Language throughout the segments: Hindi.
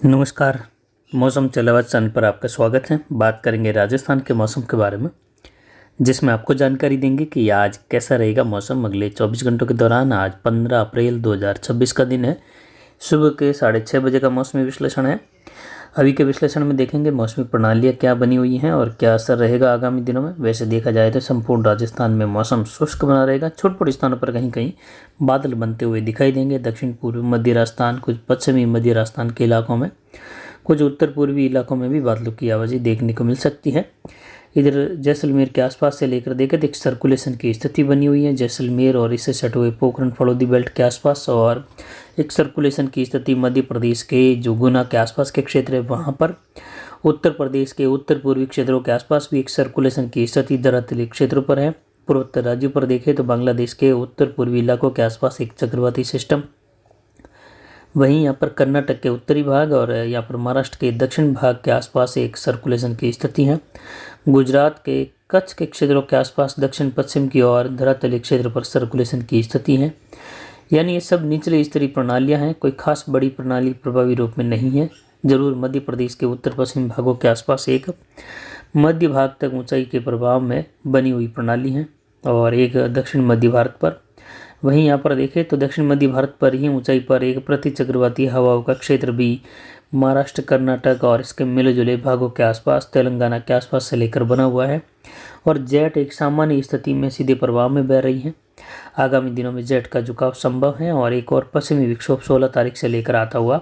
नमस्कार। मौसम चलावत चैनल पर आपका स्वागत है। बात करेंगे राजस्थान के मौसम के बारे में, जिसमें आपको जानकारी देंगे कि आज कैसा रहेगा मौसम अगले 24 घंटों के दौरान। आज 15 अप्रैल 2026 का दिन है। सुबह के 6:30 बजे का मौसमी विश्लेषण है। अभी के विश्लेषण में देखेंगे मौसमी प्रणालियाँ क्या बनी हुई हैं और क्या असर रहेगा आगामी दिनों में। वैसे देखा जाए तो संपूर्ण राजस्थान में मौसम शुष्क बना रहेगा। छोटे स्थानों पर कहीं कहीं बादल बनते हुए दिखाई देंगे। दक्षिण पूर्व मध्य राजस्थान, कुछ पश्चिमी मध्य राजस्थान के इलाकों में, कुछ उत्तर पूर्वी इलाकों में भी बादलों की आवाज़ी देखने को मिल सकती है। इधर जैसलमेर के आसपास से लेकर देखें तो एक सर्कुलेशन की स्थिति बनी हुई है जैसलमेर और इससे सटे हुए पोखरण फलोदी बेल्ट के आसपास, और एक सर्कुलेशन की स्थिति मध्य प्रदेश के जो गुना के आसपास के क्षेत्र है वहाँ पर। उत्तर प्रदेश के उत्तर पूर्वी क्षेत्रों के आसपास भी एक सर्कुलेशन की स्थिति धरातलीय क्षेत्रों पर है। पूर्वोत्तर राज्यों पर देखें तो बांग्लादेश के उत्तर पूर्वी इलाकों के आसपास एक चक्रवाती सिस्टम, वहीं यहाँ पर कर्नाटक के उत्तरी भाग और यहाँ पर महाराष्ट्र के दक्षिण भाग के आसपास एक सर्कुलेशन की स्थिति है। गुजरात के कच्छ के क्षेत्रों के आसपास दक्षिण पश्चिम की ओर धरातलीय क्षेत्र पर सर्कुलेशन की स्थिति है। यानी ये सब निचले स्तरीय प्रणालियाँ हैं, कोई खास बड़ी प्रणाली प्रभावी रूप में नहीं है। जरूर मध्य प्रदेश के उत्तर पश्चिम भागों के आसपास एक मध्य भाग तक ऊंचाई के प्रभाव में बनी हुई प्रणाली है और एक दक्षिण मध्य भारत पर। वहीं यहाँ पर देखें तो दक्षिण मध्य भारत पर ही ऊंचाई पर एक प्रति चक्रवाती हवाओं का क्षेत्र भी महाराष्ट्र, कर्नाटक और इसके मिले जुले भागों के आसपास, तेलंगाना के आसपास से लेकर बना हुआ है। और जेट एक सामान्य स्थिति में सीधे प्रभाव में बह रही है। आगामी दिनों में जेट का झुकाव संभव है और एक और पश्चिमी विक्षोभ 16 तारीख से लेकर आता हुआ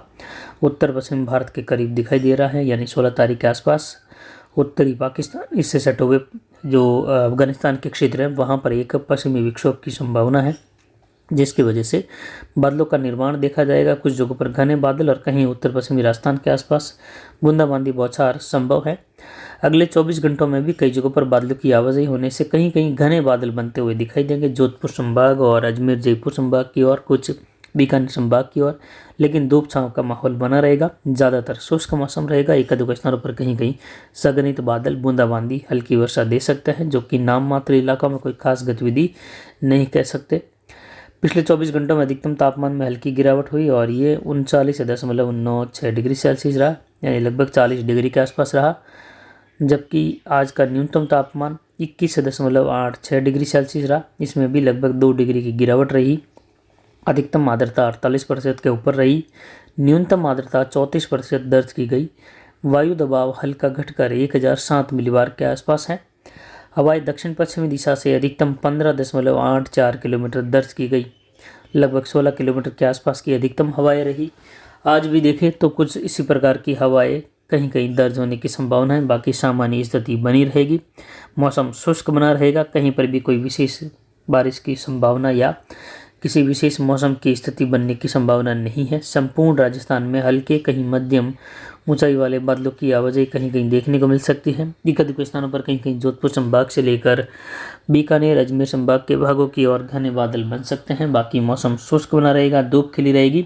उत्तर पश्चिम भारत के करीब दिखाई दे रहा है। यानी 16 तारीख के आसपास उत्तरी पाकिस्तान, इससे सटे हुए जो अफगानिस्तान के क्षेत्र हैं वहाँ पर एक पश्चिमी विक्षोभ की संभावना है, जिसकी वजह से बादलों का निर्माण देखा जाएगा। कुछ जगहों पर घने बादल और कहीं उत्तर पश्चिमी राजस्थान के आसपास बूंदाबांदी बौछार संभव है। अगले 24 घंटों में भी कई जगहों पर बादलों की आवाजाही होने से कहीं कहीं घने बादल बनते हुए दिखाई देंगे। जोधपुर संभाग और अजमेर जयपुर संभाग की ओर, कुछ बीकानेर संभाग की ओर, लेकिन धूप छांव का माहौल बना रहेगा। ज़्यादातर शुष्क मौसम रहेगा। एक आध स्थानों पर कहीं कहीं सघनित बादल बूंदाबांदी हल्की वर्षा दे सकते हैं, जो कि नाम मात्र इलाकों में कोई खास गतिविधि नहीं कह सकते। पिछले 24 घंटों में अधिकतम तापमान में हल्की गिरावट हुई और ये 39.96 डिग्री सेल्सियस रहा, यानी लगभग 40 डिग्री के आसपास रहा। जबकि आज का न्यूनतम तापमान 21.86 डिग्री सेल्सियस रहा, इसमें भी लगभग 2 डिग्री की गिरावट रही। अधिकतम आर्द्रता 48% के ऊपर रही। न्यूनतम आर्द्रता 34% दर्ज की गई। वायु दबाव हल्का घटकर 1007 मिलीबार के आसपास है। हवाएं दक्षिण पश्चिमी दिशा से अधिकतम 15.84 किलोमीटर दर्ज की गई। लगभग 16 किलोमीटर के आसपास की अधिकतम हवाएं रही। आज भी देखें तो कुछ इसी प्रकार की हवाएं कहीं कहीं दर्ज होने की संभावना है। बाकी सामान्य स्थिति बनी रहेगी। मौसम शुष्क बना रहेगा। कहीं पर भी कोई विशेष बारिश की संभावना या किसी विशेष मौसम की स्थिति बनने की संभावना नहीं है। संपूर्ण राजस्थान में हल्के कहीं मध्यम ऊंचाई वाले बादलों की आवाजाही कहीं कहीं देखने को मिल सकती है। एक स्थानों पर कहीं कहीं जोधपुर संभाग से लेकर बीकानेर, अजमेर संभाग के भागों की ओर घने बादल बन सकते हैं। बाकी मौसम शुष्क बना रहेगा, धूप खिली रहेगी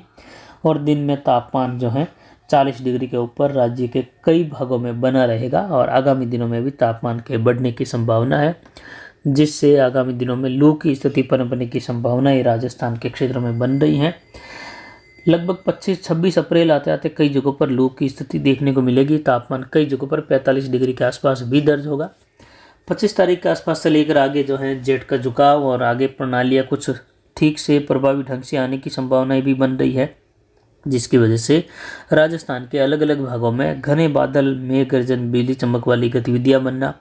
और दिन में तापमान जो है 40 डिग्री के ऊपर राज्य के कई भागों में बना रहेगा। और आगामी दिनों में भी तापमान के बढ़ने की संभावना है, जिससे आगामी दिनों में लू की स्थिति पनपने की संभावनाएं राजस्थान के क्षेत्रों में बन रही हैं। लगभग 25-26 अप्रैल आते आते कई जगहों पर लू की स्थिति देखने को मिलेगी। तापमान कई जगहों पर 45 डिग्री के आसपास भी दर्ज होगा। 25 तारीख के आसपास से लेकर आगे जो है जेट का झुकाव और आगे प्रणालियाँ कुछ ठीक से प्रभावी ढंग से आने की संभावनाएं भी बन रही है, जिसकी वजह से राजस्थान के अलग अलग भागों में घने बादल, मेघ गर्जन, बिजली चमक वाली गतिविधियां बनना,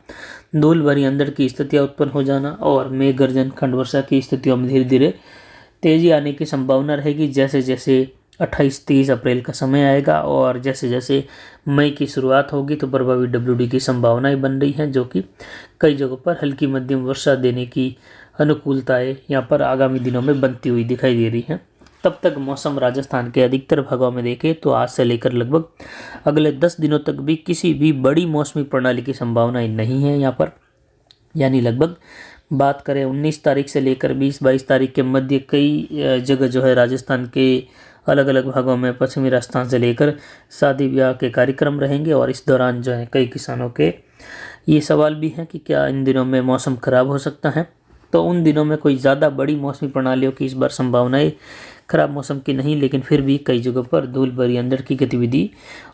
धूल भरी अंधड़ की स्थितियां उत्पन्न हो जाना और मेघ गर्जन, खंड वर्षा की स्थितियों में धीरे धीरे तेजी आने की संभावना रहेगी। जैसे जैसे 28-30 अप्रैल का समय आएगा और जैसे जैसे मई की शुरुआत होगी तो प्रभावी WD की संभावनाएं बन रही हैं, जो कि कई जगहों पर हल्की मध्यम वर्षा देने की अनुकूलताएं यहाँ पर आगामी दिनों में बनती हुई दिखाई दे रही हैं। तब तक मौसम राजस्थान के अधिकतर भागों में देखें तो आज से लेकर लगभग अगले 10 दिनों तक भी किसी भी बड़ी मौसमी प्रणाली की संभावनाएं नहीं है यहाँ पर। यानी लगभग बात करें 19 तारीख से लेकर 20-22 तारीख के मध्य कई जगह जो है राजस्थान के अलग अलग भागों में, पश्चिमी राजस्थान से लेकर शादी ब्याह के कार्यक्रम रहेंगे। और इस दौरान जो है कई किसानों के ये सवाल भी हैं कि क्या इन दिनों में मौसम खराब हो सकता है। तो उन दिनों में कोई ज़्यादा बड़ी मौसमी प्रणालियों की इस बार संभावनाएं खराब मौसम की नहीं, लेकिन फिर भी कई जगहों पर धूल भरी अंधड़ की गतिविधि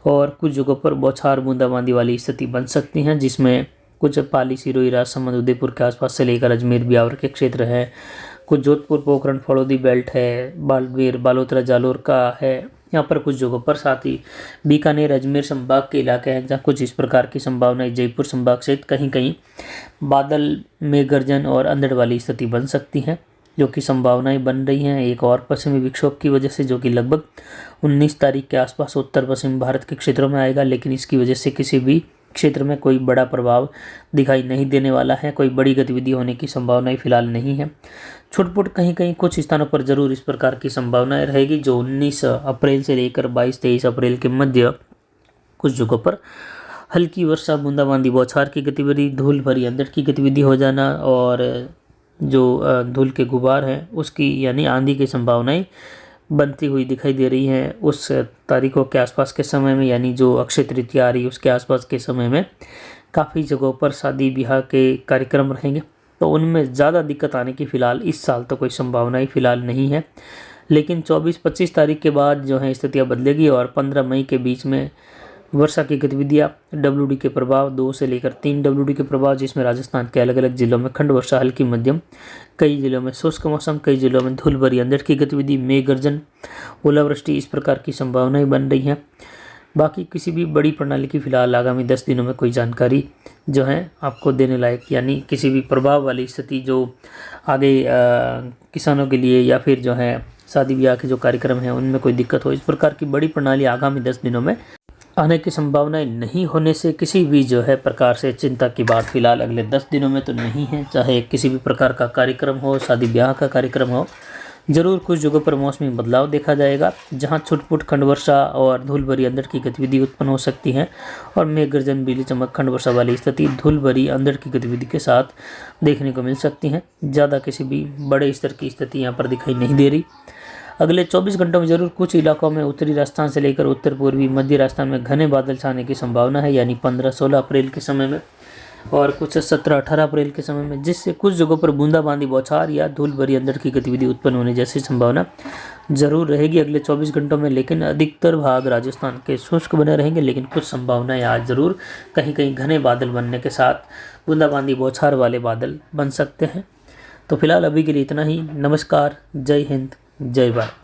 और कुछ जगहों पर बौछार बूंदाबांदी वाली स्थिति बन सकती हैं, जिसमें कुछ पाली, सिरोही, राजसमंद, उदयपुर के आसपास से लेकर अजमेर, ब्यावर के क्षेत्र है, कुछ जोधपुर, पोखरण, फड़ौदी बेल्ट है, बाड़मेर, बालोतरा, जालोर का है यहाँ पर कुछ जगहों पर, साथ ही बीकानेर, अजमेर संभाग के इलाके हैं जहाँ कुछ इस प्रकार की संभावनाएं, जयपुर संभाग सहित कहीं कहीं बादल में गर्जन और अंधड़ वाली स्थिति बन सकती हैं, जो कि संभावनाएं बन रही हैं एक और पश्चिमी विक्षोभ की वजह से, जो कि लगभग 19 तारीख के आसपास उत्तर पश्चिम भारत के क्षेत्रों में आएगा, लेकिन इसकी वजह से किसी भी क्षेत्र में कोई बड़ा प्रभाव दिखाई नहीं देने वाला है। कोई बड़ी गतिविधि होने की संभावनाएं फिलहाल नहीं है। छुटपुट कहीं कहीं कुछ स्थानों पर जरूर इस प्रकार की संभावनाएं रहेगी, जो 19 अप्रैल से लेकर 22-23 अप्रैल के मध्य कुछ जगहों पर हल्की वर्षा, बूंदाबांदी, बौछार की गतिविधि, धूल भरी अंधड़ की गतिविधि हो जाना और जो धूल के गुबार हैं उसकी यानी आंधी की संभावनाएं बनती हुई दिखाई दे रही हैं उस तारीखों के आसपास के समय में, यानी जो अक्षय तृतीया आ रही है उसके आसपास के समय में काफ़ी जगहों पर शादी ब्याह के कार्यक्रम रहेंगे, तो उनमें ज़्यादा दिक्कत आने की फ़िलहाल इस साल तो कोई संभावना ही फ़िलहाल नहीं है। लेकिन 24-25 तारीख के बाद जो है स्थितियाँ बदलेगी और 15 मई के बीच में वर्षा की गतिविधियाँ, WD के प्रभाव, 2 से लेकर 3 WD के प्रभाव, जिसमें राजस्थान के अलग अलग जिलों में खंड वर्षा, हल्की मध्यम, कई जिलों में शुष्क मौसम, कई जिलों में धूल भरी अंधड़ की गतिविधि, मेघ गर्जन, ओलावृष्टि, इस प्रकार की संभावनाएं बन रही हैं। बाकी किसी भी बड़ी प्रणाली की फिलहाल आगामी 10 दिनों में कोई जानकारी जो है आपको देने लायक, यानी किसी भी प्रभाव वाली स्थिति जो आगे किसानों के लिए या फिर जो है शादी ब्याह के जो कार्यक्रम हैं उनमें कोई दिक्कत हो, इस प्रकार की बड़ी प्रणाली आगामी 10 दिनों में आने की संभावनाएं नहीं होने से किसी भी जो है प्रकार से चिंता की बात फिलहाल अगले 10 दिनों में तो नहीं है। चाहे किसी भी प्रकार का कार्यक्रम हो, शादी ब्याह का कार्यक्रम हो, जरूर कुछ जगहों पर मौसमी बदलाव देखा जाएगा, जहां छुटपुट खंड वर्षा और धूल भरी अंधड़ की गतिविधि उत्पन्न हो सकती है और मेघ गर्जन, बिजली चमक, खंड वर्षा वाली स्थिति धूल भरी अंधड़ की गतिविधि के साथ देखने को मिल सकती हैं। ज़्यादा किसी भी बड़े स्तर की स्थिति यहाँ पर दिखाई नहीं दे रही। अगले 24 घंटों में जरूर कुछ इलाकों में उत्तरी राजस्थान से लेकर उत्तर पूर्वी मध्य राजस्थान में घने बादल छाने की संभावना है, यानी 15-16 अप्रैल के समय में और कुछ 17-18 अप्रैल के समय में, जिससे कुछ जगहों पर बूंदाबांदी, बौछार या धूल भरी अंधड़ की गतिविधि उत्पन्न होने जैसी संभावना जरूर रहेगी अगले 24 घंटों में। लेकिन अधिकतर भाग राजस्थान के शुष्क बने रहेंगे, लेकिन कुछ संभावनाएं आज जरूर कहीं कहीं घने बादल बनने के साथ बूंदाबांदी, बौछार वाले बादल बन सकते हैं। तो फिलहाल अभी के लिए इतना ही। नमस्कार, जय हिंद, जय भारत।